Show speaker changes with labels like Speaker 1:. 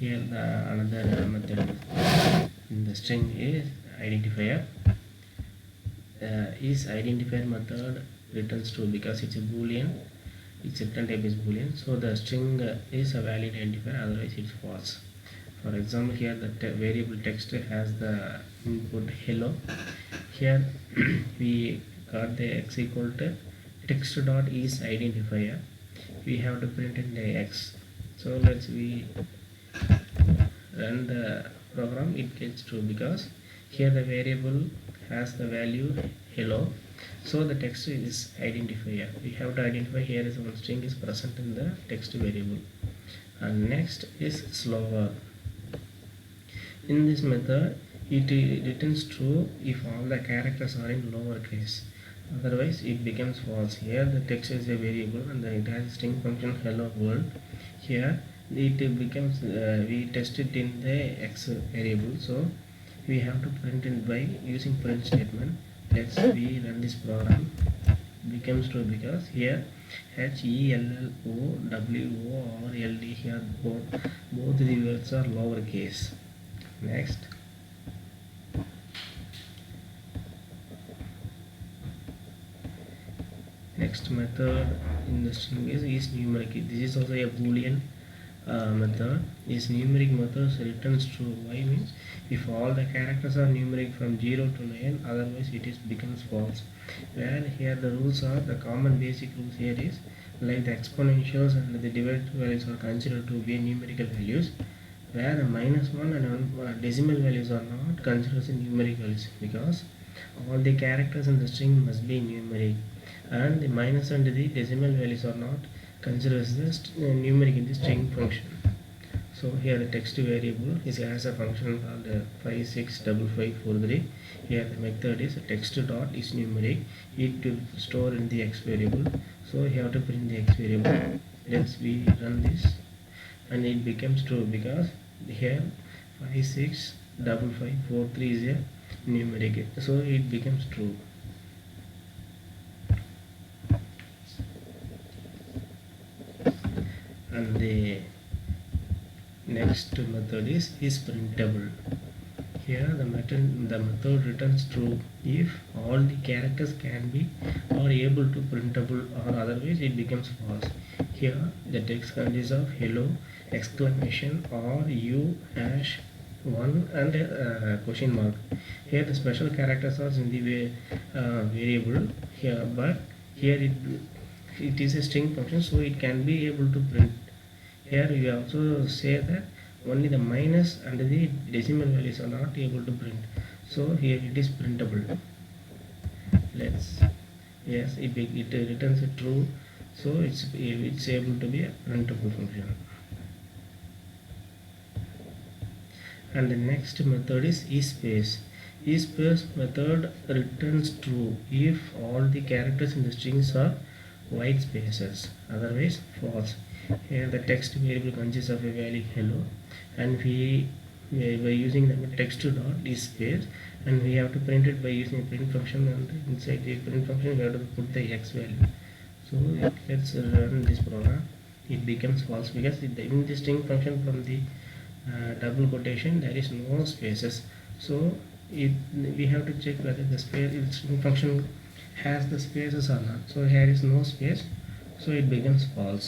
Speaker 1: Here the another method in the string is identifier. Is identifier method returns true because it's a boolean. Its return type is boolean, so the string is a valid identifier, otherwise it's false. For example, here the variable text has the input hello. Here we got the x equal to text dot is identifier. We have to print in the x. So let's we run the program. It gets true because here the variable has the value hello, so the text is identifier. We have to identify here is one string is present in the text variable. And next is slower. In this method it returns true if all the characters are in lowercase, otherwise it becomes false. Here the text is a variable and it has a string function hello world. Here it becomes we test it in the x variable, so we have to print it by using print statement. Let's we run this program. Becomes true because here HELLOWORLD, here both the words are lowercase. Next method in the string is numeric. This is also a boolean method. This numeric method returns true. Why means if all the characters are numeric from 0 to 9, otherwise it is becomes false. Where here the rules are, the common basic rules here is like the exponentials and the divided values are considered to be numerical values, where the -1 and decimal values are not considered as numeric values, because all the characters in the string must be numeric, and the minus and the decimal values are not considered as the numeric in the string function. So here the text variable has a function called 565543. Here the method is text dot is numeric. It will store in the x variable. So you have to print the x variable. Let's we run this, and it becomes true because here 565543 is a numeric. So it becomes true. And the next method is printable. Here the method returns true if all the characters can be or able to printable, or otherwise it becomes false. Here the text consists of hello, exclamation, or u hash 1 and question mark. Here the special characters are in the variable here, but here it is a string function, so it can be able to print. Here we also say that only the minus and the decimal values are not able to print, so here it is printable. Yes, it returns a true, so it's able to be a printable function. And the next method is space. Space method returns true if all the characters in the strings are white spaces, otherwise false. Here the text variable consists of a value hello, and we by using the text dot is space, and we have to print it by using a print function, and inside the print function we have to put the x value. So let's run this program. It becomes false because in the string function from the double quotation there is no spaces, so we have to check whether the string function has the spaces or not. So here is no space, so it becomes false.